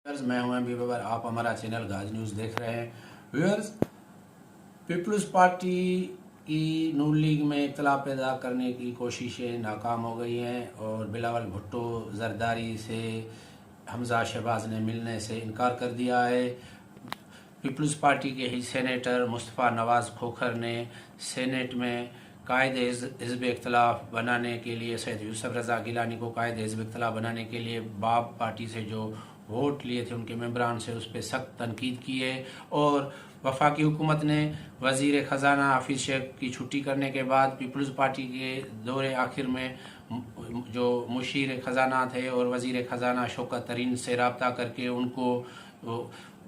मैं हूं एमबी बाबर। आप हमारा चैनल गाज न्यूज़ देख रहे हैं। व्यूअर्स, पीपल्स पार्टी की नून लीग में इख्तलाफ पैदा करने की कोशिशें नाकाम हो गई हैं और बिलावल भुट्टो जरदारी से हमजा शहबाज ने मिलने से इनकार कर दिया है। पीपल्स पार्टी के ही सेनेटर मुस्तफ़ा नवाज़ खोखर ने सेनेट में कायद हिज़्ब इख्तलाफ बनाने के लिए सैयद यूसुफ रज़ा गिलानी को कायद हिज़्ब इख्तलाफ बनाने के लिए बाब पार्टी से जो वोट लिए थे उनके मेंबरान से उस पर सख्त तनकीद की है। और वफाकी हुकूमत ने वज़ीर ख़जाना हाफिज़ शेख की छुट्टी करने के बाद पीपल्स पार्टी के दौरे आखिर में जो मुशीर ख़जाना थे और वज़ीर ख़जाना शौकत तरीन से रब्ता करके उनको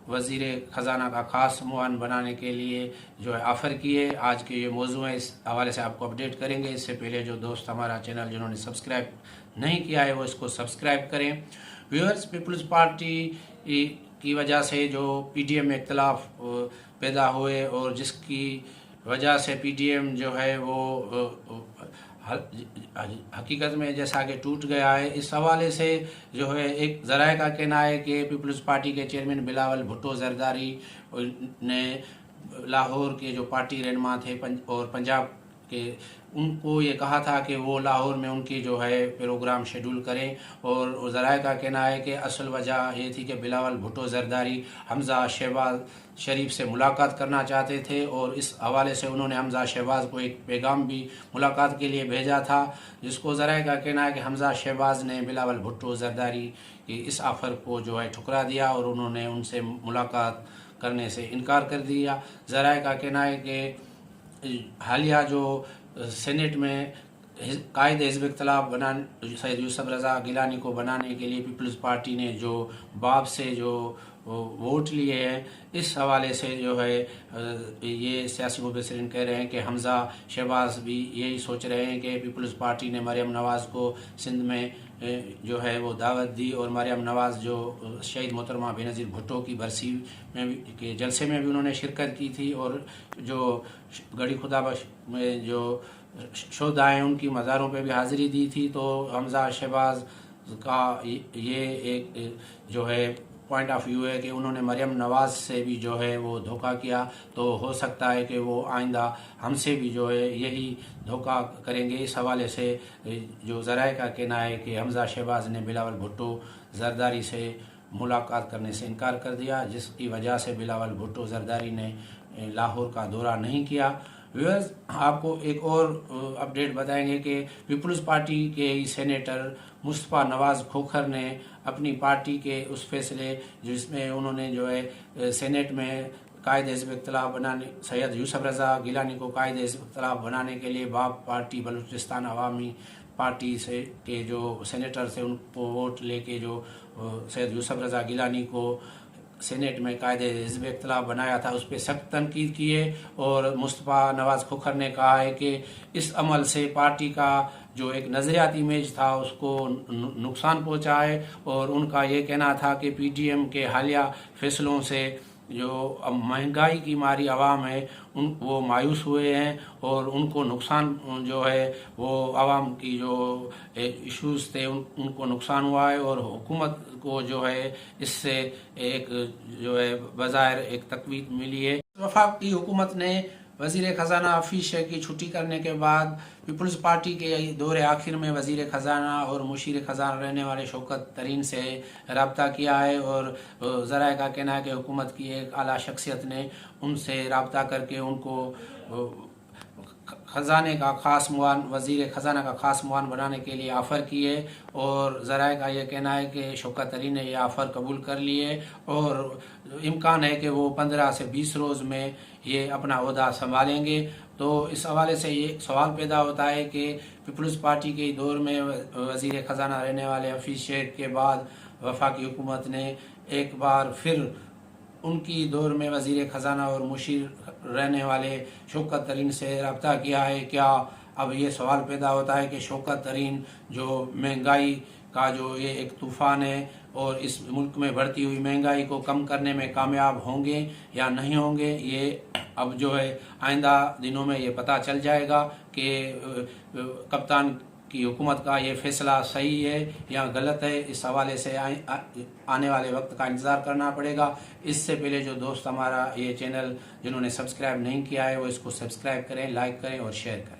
वज़ीर ख़जाना का ख़ास मुआन बनाने के लिए जो है ऑफ़र किए। आज के ये मौजू है, इस हवाले से आपको अपडेट करेंगे। इससे पहले जो दोस्त हमारा चैनल जिन्होंने सब्सक्राइब नहीं किया है वो इसको सब्सक्राइब करें। व्यूअर्स, पीपल्स पार्टी की वजह से जो पीडीएम में इख्तलाफ पैदा हुए और जिसकी वजह से पीडीएम जो है वो हकीकत में जैसा कि टूट गया है, इस हवाले से जो है एक ज़राए का कहना है कि पीपल्स पार्टी के चेयरमैन बिलावल भुट्टो जरदारी ने लाहौर के जो पार्टी रहनुमा थे और पंजाब के उनको ये कहा था कि वो लाहौर में उनकी जो है प्रोग्राम शेड्यूल करें। और ज़राए का कहना है कि असल वजह ये थी कि बिलावल भुट्टो जरदारी हमजा शहबाज शरीफ से मुलाकात करना चाहते थे और इस हवाले से उन्होंने हमजा शहबाज को एक पैगाम भी मुलाकात के लिए भेजा था, जिसको ज़राए का कहना है कि हमजा शहबाज ने बिलावल भुट्टो जरदारी की इस ऑफ़र को जो है ठुकरा दिया और उन्होंने उनसे मुलाकात करने से इनकार कर दिया। ज़राए का कहना है कि हालिया जो सेनेट में कायद हिज़्ब इख्तलाफ बनाने सैयद यूसुफ रज़ा गिलानी को बनाने के लिए पीपल्स पार्टी ने जो बाब से जो वोट लिए हैं, इस हवाले से जो है ये सियासी मुबसरीन कह रहे हैं कि हमजा शहबाज भी यही सोच रहे हैं कि पीपल्स पार्टी ने मरियम नवाज़ को सिंध में जो है वो दावत दी और मरियम नवाज़ जो शहीद मोहतरमा बेनज़ीर भुट्टो की बरसी में के जलसे में भी उन्होंने शिरकत की थी और जो गढ़ी खुदाबख्श में जो शोधा हैं उनकी मज़ारों पे भी हाज़िरी दी थी। तो हमजा शहबाज का ये एक जो है पॉइंट ऑफ व्यू है कि उन्होंने मरियम नवाज़ से भी जो है वो धोखा किया, तो हो सकता है कि वो आइंदा हमसे भी जो है यही धोखा करेंगे। इस हवाले से जो ज़राए का कहना है कि हमजा शहबाज ने बिलावल भुट्टो जरदारी से मुलाकात करने से इनकार कर दिया, जिसकी वजह से बिलावल भुट्टो जरदारी ने लाहौर का दौरा नहीं किया। व्यूअर्स, आपको एक और अपडेट बताएंगे कि पीपल्स पार्टी के सेनेटर मुस्तफ़ा नवाज़ खोखर ने अपनी पार्टी के उस फैसले जिसमें उन्होंने जो है सेनेट में कायद हिज़्ब इख्तलाफ बनाने सैयद यूसुफ रज़ा गिलानी को कायद हिज़्ब इख्तलाफ बनाने के लिए बाब पार्टी बलूचिस्तान अवामी पार्टी से के जो सेनेटर थे उनको वोट लेके जो सैयद यूसुफ रज़ा गिलानी को सेनेट में कायदे हिज़्ब इख्तलाफ बनाया था, उस पर सख्त तनकीद किए। और मुस्तफ़ा नवाज़ खोखर ने कहा है कि इस अमल से पार्टी का जो एक नज़रियाती इमेज था उसको नुकसान पहुंचा है और उनका ये कहना था कि पीडीएम के हालिया फैसलों से जो महंगाई की मारी आवाम है वो मायूस हुए हैं और उनको नुकसान जो है वो आवाम की जो इश्यूज़ थे उनको नुकसान हुआ है और हुकूमत को जो है इससे एक जो है बज़ाहिर एक तक़वीत मिली है। वफाकी हुकूमत ने वज़ीर ख़जाना हाफिज़ शेख की छुट्टी करने के बाद पीपल्स पार्टी के दौरे आखिर में वज़ीर ख़जाना और मुशीर ख़जाना रहने वाले शौकत तरीन से रब्ता किया है और ज़राए का कहना है कि हुकूमत की एक आला शख्सियत ने उनसे रब्ता करके उनको ख़जाने का ख़ास मुआन वज़ीर ख़जाना का ख़ास मुआन बनाने के लिए ऑफ़र किए और ज़राए का यह कहना है कि शौकत तरीन ने यह ऑफ़र कबूल कर लिए और इम्कान है कि वो 15 से 20 रोज़ में ये अपना ओहदा संभालेंगे। तो इस हवाले से ये सवाल पैदा होता है कि पीपल्स पार्टी के दौर में वज़ीर ख़जाना रहने वाले हाफिज़ शेख के बाद वफाकी हुकूमत ने एक बार फिर उनकी दौर में वज़ीर ख़जाना और मुशीर रहने वाले शौकत तरीन से रब्ता किया है क्या? अब ये सवाल पैदा होता है कि शौकत तरीन जो महंगाई का जो ये एक तूफ़ान है और इस मुल्क में बढ़ती हुई महंगाई को कम करने में कामयाब होंगे या नहीं होंगे, ये अब जो है आइंदा दिनों में ये पता चल जाएगा कि कप्तान कि हुकूमत का ये फैसला सही है या गलत है, इस हवाले से आने वाले वक्त का इंतज़ार करना पड़ेगा। इससे पहले जो दोस्त हमारा ये चैनल जिन्होंने सब्सक्राइब नहीं किया है वो इसको सब्सक्राइब करें, लाइक करें और शेयर करें।